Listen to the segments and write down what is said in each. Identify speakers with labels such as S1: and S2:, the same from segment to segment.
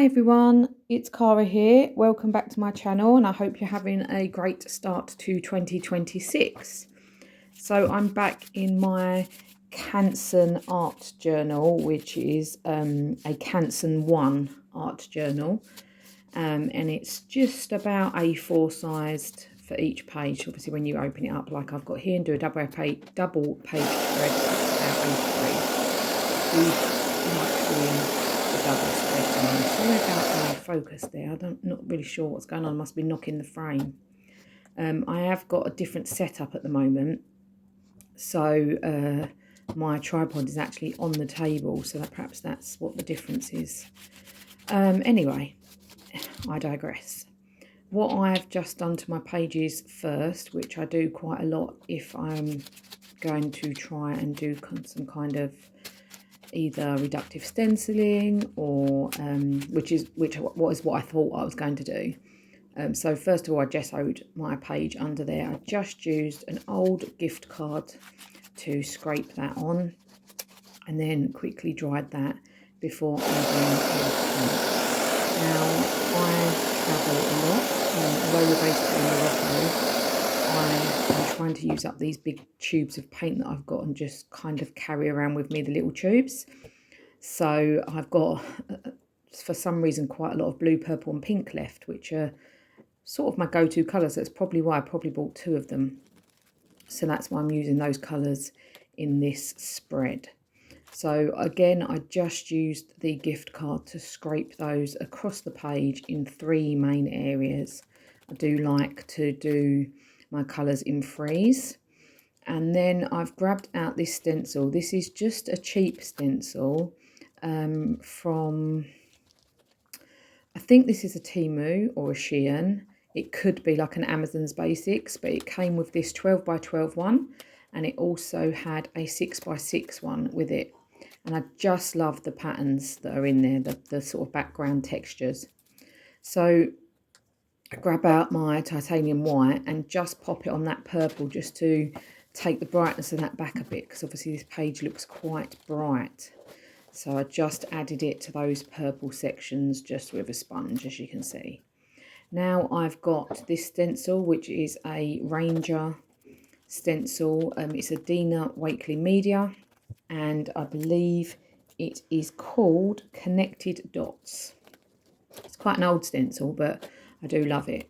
S1: Hi everyone, it's Cara here. Welcome back to my channel and I hope you're having a great start to 2026. So I'm back in my Canson Art Journal, which is a Canson One Art Journal. And it's just about A4 sized for each page. Obviously when you open it up like I've got here and do a double page spread, it's about A3. The double spread. Sorry about my focus there. Not really sure what's going on. I must be knocking the frame. I have got a different setup at the moment. So my tripod is actually on the table. So that perhaps that's what the difference is. Anyway, I digress. What I've just done to my pages first, which I do quite a lot if I'm going to try and do some kind of either reductive stenciling or which was what I thought I was going to do. So first of all, I gessoed my page under there. I just used an old gift card to scrape that on and then quickly dried that before adding paint. Now I travel a lot, although we're based in Morocco. I'm trying to use up these big tubes of paint that I've got and just kind of carry around with me the little tubes. So I've got, for some reason, quite a lot of blue, purple and pink left, which are sort of my go-to colours. That's probably why I probably bought 2 of them. So that's why I'm using those colours in this spread. So again, I just used the gift card to scrape those across the page in 3 main areas. I do like to do my colours in freeze. And then I've grabbed out this stencil. This is just a cheap stencil from, I think this is a Temu or a Shein. It could be like an Amazon's Basics, but it came with this 12 by 12 one. And it also had a 6 by 6 one with it. And I just love the patterns that are in there, the sort of background textures. So I grab out my titanium white and just pop it on that purple just to take the brightness of that back a bit, because obviously this page looks quite bright. So I just added it to those purple sections just with a sponge, as you can see. Now I've got this stencil, which is a Ranger stencil. It's a Dina Wakley media, and I believe it is called Connected Dots. It's quite an old stencil, but I do love it.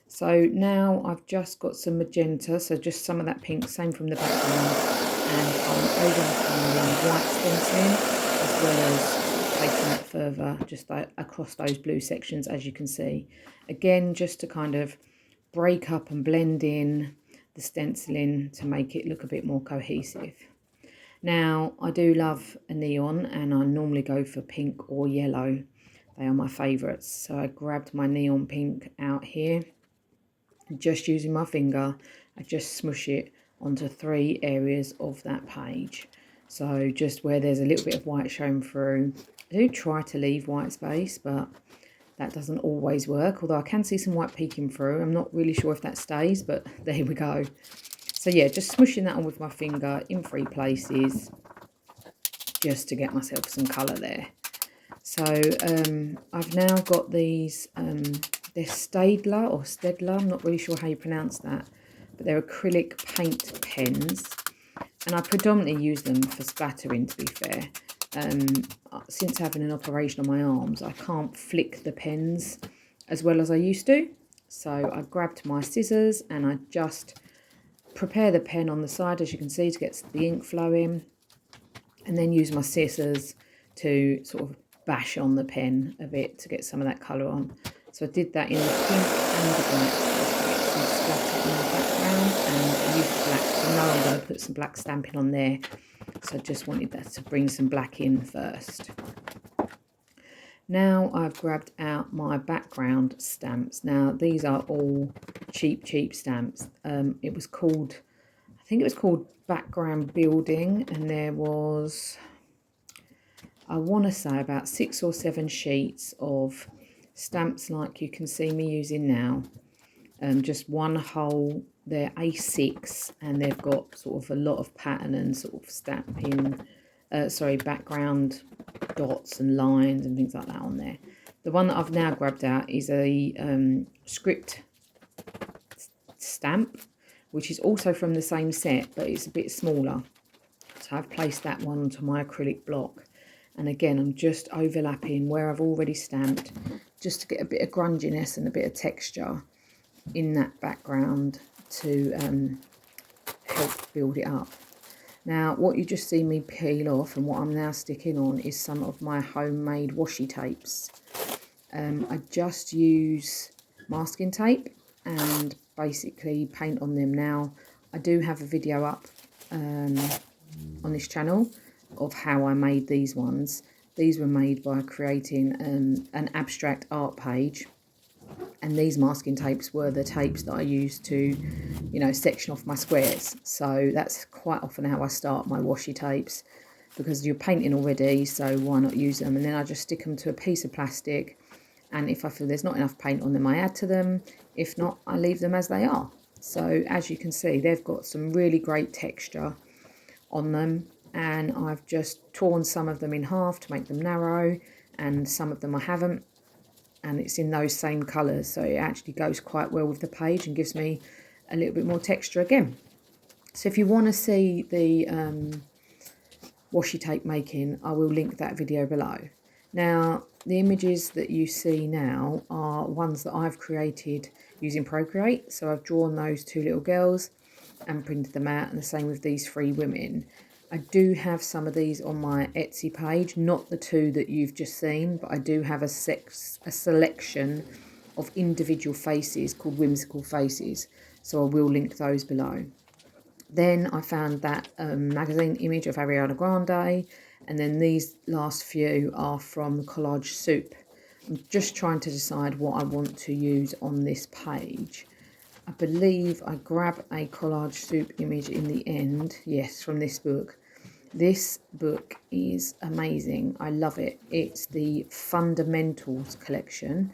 S1: So now I've just got some magenta, so just some of that pink, same from the background, and I'm overlapping the white stenciling as well as taking it further just across those blue sections, as you can see. Again, just to kind of break up and blend in the stenciling to make it look a bit more cohesive. Now, I do love a neon, and I normally go for pink or yellow. They are my favourites. So I grabbed my neon pink out here. Just using my finger, I just smush it onto 3 areas of that page. So just where there's a little bit of white showing through. I do try to leave white space, but that doesn't always work. Although I can see some white peeking through. I'm not really sure if that stays, but there we go. So yeah, just smushing that on with my finger in 3 places just to get myself some colour there. So I've now got these, they're Stadler or Stedler, I'm not really sure how you pronounce that, but they're acrylic paint pens, and I predominantly use them for splattering, to be fair. Since having an operation on my arms, I can't flick the pens as well as I used to. So I grabbed my scissors and I just prepare the pen on the side, as you can see, to get the ink flowing, and then use my scissors to sort of bash on the pen a bit to get some of that colour on. So I did that in the pink and the black just to get some splatter in the background, and I used black. So now I'm going to put some black stamping on there. So I just wanted that to bring some black in first. Now I've grabbed out my background stamps. Now these are all cheap stamps. It was called, I think it was called Background Building, and there was, I want to say, about 6 or 7 sheets of stamps like you can see me using now. Just one whole, they're A6, and they've got sort of a lot of pattern and sort of stamping, background dots and lines and things like that on there. The one that I've now grabbed out is a script stamp, which is also from the same set, but it's a bit smaller. So I've placed that one onto my acrylic block. And again, I'm just overlapping where I've already stamped, just to get a bit of grunginess and a bit of texture in that background to help build it up. Now, what you just see me peel off and what I'm now sticking on is some of my homemade washi tapes. I just use masking tape and basically paint on them. Now, I do have a video up on this channel of how I made these ones. These were made by creating an abstract art page, and these masking tapes were the tapes that I used to, you know, section off my squares. So that's quite often how I start my washi tapes, because you're painting already, so why not use them? And then I just stick them to a piece of plastic, and if I feel there's not enough paint on them, I add to them. If not, I leave them as they are. So as you can see, they've got some really great texture on them, and I've just torn some of them in half to make them narrow, and some of them I haven't, and it's in those same colours, so it actually goes quite well with the page and gives me a little bit more texture again. So if you want to see the washi tape making, I will link that video below. Now, the images that you see now are ones that I've created using Procreate. So I've drawn those two little girls and printed them out, and the same with these three women. I do have some of these on my Etsy page, not the two that you've just seen, but I do have a selection of individual faces called Whimsical Faces, so I will link those below. Then I found that magazine image of Ariana Grande, and then these last few are from Collage Soup. I'm just trying to decide what I want to use on this page. I believe I grab a Collage Soup image in the end, yes, from this book. This book is amazing. I love it. It's the Fundamentals collection,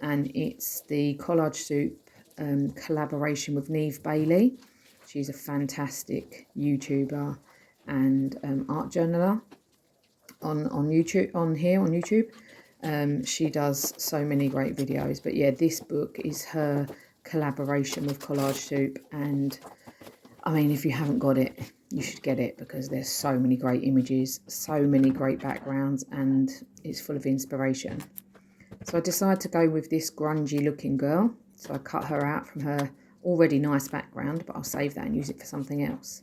S1: and it's the Collage Soup collaboration with Neve Bailey. She's a fantastic YouTuber and art journaler on YouTube. She does so many great videos. But yeah, this book is her collaboration with Collage Soup, and I mean, if you haven't got it, you should get it, because there's so many great images, so many great backgrounds, and it's full of inspiration. So I decided to go with this grungy looking girl. So I cut her out from her already nice background, but I'll save that and use it for something else.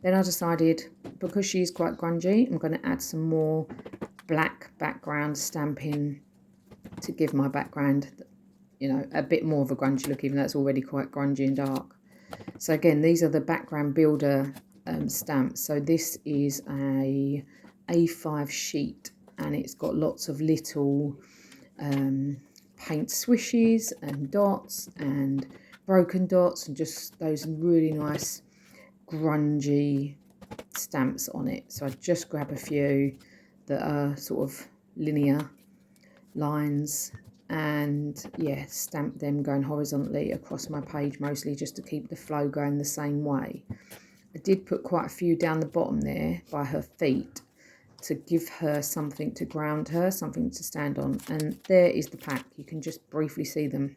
S1: Then I decided, because she's quite grungy, I'm going to add some more black background stamping to give my background, you know, a bit more of a grungy look, even though it's already quite grungy and dark. So again, these are the background builder stamps. So this is a A5 sheet, and it's got lots of little paint swishes and dots and broken dots, and just those really nice grungy stamps on it. So I just grab a few that are sort of linear lines, and yeah, stamp them going horizontally across my page, mostly just to keep the flow going the same way. I did put quite a few down the bottom there by her feet to give her something to ground her, something to stand on. And there is the pack. You can just briefly see them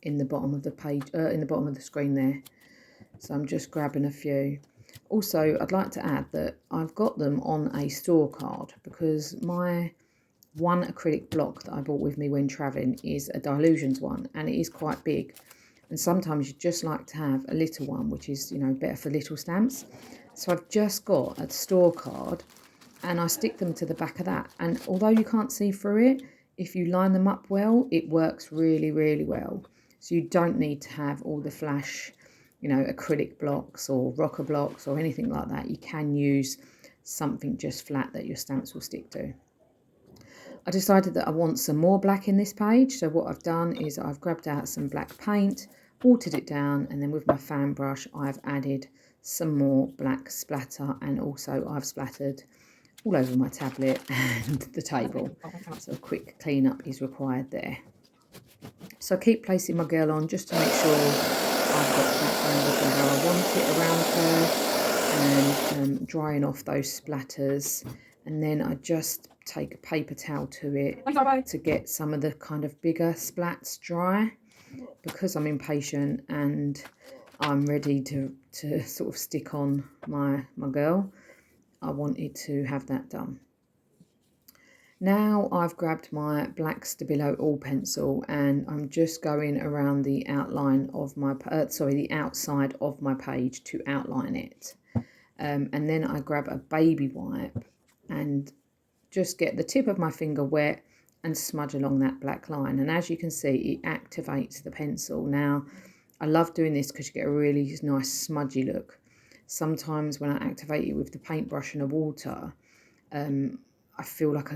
S1: in the bottom of the page, in the bottom of the screen there. So I'm just grabbing a few. Also, I'd like to add that I've got them on a store card, because my one acrylic block that I brought with me when travelling is a Ecolutions one, and it is quite big. And sometimes you just like to have a little one, which is, you know, better for little stamps. So I've just got a store card, and I stick them to the back of that. And although you can't see through it, if you line them up well, it works really, really well. So you don't need to have all the flash, you know, acrylic blocks or rocker blocks or anything like that. You can use something just flat that your stamps will stick to. I decided that I want some more black in this page, so what I've done is I've grabbed out some black paint, watered it down, and then with my fan brush I've added some more black splatter, and also I've splattered all over my tablet and the table, so a quick cleanup is required there. So I keep placing my girl on just to make sure I've got the background looking how I want it around her, and drying off those splatters and then I just take a paper towel to it to get some of the kind of bigger splats dry, because I'm impatient and I'm ready to sort of stick on my girl. I wanted to have that done. Now I've grabbed my black Stabilo All pencil and I'm just going around the outline of my, the outside of my page to outline it. And then I grab a baby wipe and just get the tip of my finger wet and smudge along that black line. And as you can see, it activates the pencil. Now, I love doing this because you get a really nice smudgy look. Sometimes when I activate it with the paintbrush and the water, I feel like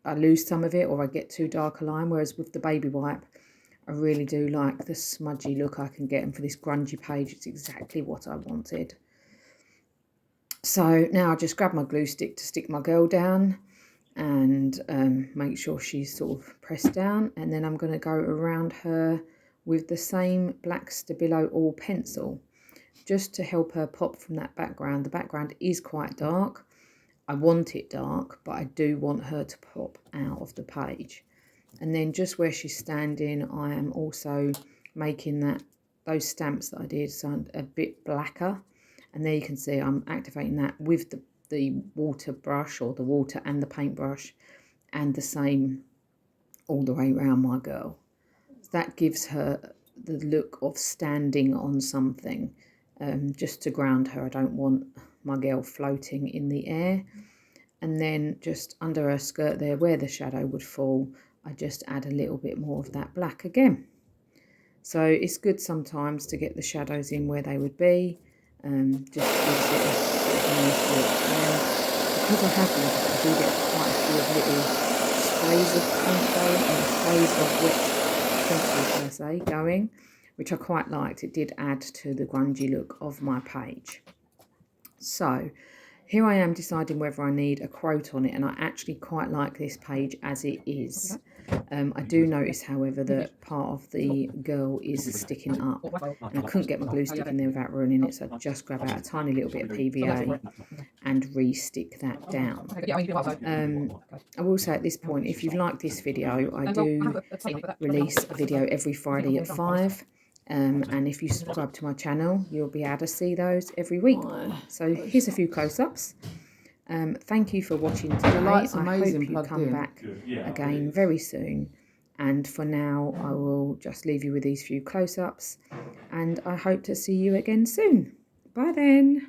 S1: I lose some of it, or I get too dark a line, whereas with the baby wipe, I really do like the smudgy look I can get, and for this grungy page, it's exactly what I wanted. So now I just grab my glue stick to stick my girl down and make sure she's sort of pressed down, and then I'm going to go around her with the same black Stabilo All pencil, just to help her pop from that background. The background is quite dark. I want it dark, but I do want her to pop out of the page. And then just where she's standing, I am also making those stamps that I did sound a bit blacker. And there you can see I'm activating that with the water brush, or the water and the paintbrush, and the same all the way around my girl. So that gives her the look of standing on something, just to ground her. I don't want my girl floating in the air. And then just under her skirt there, where the shadow would fall, I just add a little bit more of that black again. So it's good sometimes to get the shadows in where they would be, just gives it a nice look. And because I have these, I do get quite a few of little sprays of paint going, and sprays of wet pencil per se going, which I quite liked. It did add to the grungy look of my page. So here I am deciding whether I need a quote on it, and I actually quite like this page as it is. I do notice, however, that part of the girl is sticking up, and I couldn't get my glue stick in there without ruining it, so I just grab out a tiny little bit of PVA and re-stick that down. I will say at this point, if you've liked this video, I do release a video every Friday at 5. And if you subscribe to my channel, you'll be able to see those every week. So here's a few close-ups. Thank you for watching today. I hope you come back again very soon. And for now, I will just leave you with these few close-ups. And I hope to see you again soon. Bye then.